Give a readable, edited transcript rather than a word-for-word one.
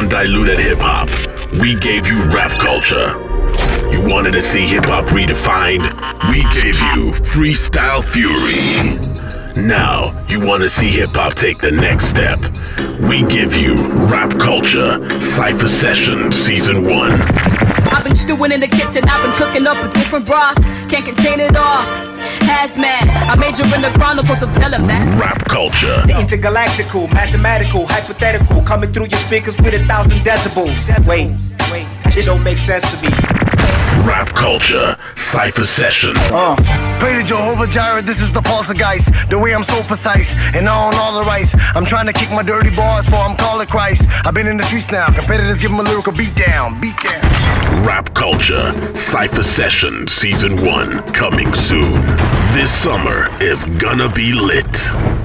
undiluted hip-hop. We gave you rap culture. You wanted to see hip-hop redefined? We gave you Freestyle Fury. Now, you want to see hip-hop take the next step? We give you Rap Culture, Cypher Session Season 1. I've been stewing in the kitchen, I've been cooking up a different broth. Can't contain it all. Hazmat, I major in the chronicles of telemat. Rap Culture. The intergalactical, mathematical, hypothetical, coming through your speakers with 1,000 decibels. Wait, it don't make sense to me. Rap Culture, Cypher Session. Pray to Jehovah Jireh, this is the poltergeist. The way I'm so precise, and I own all the rights. I'm trying to kick my dirty bars for I'm calling Christ. I've been in the streets now, competitors give them a lyrical beat down. Rap Culture, Cypher Session Season 1, coming soon. This summer is gonna be lit.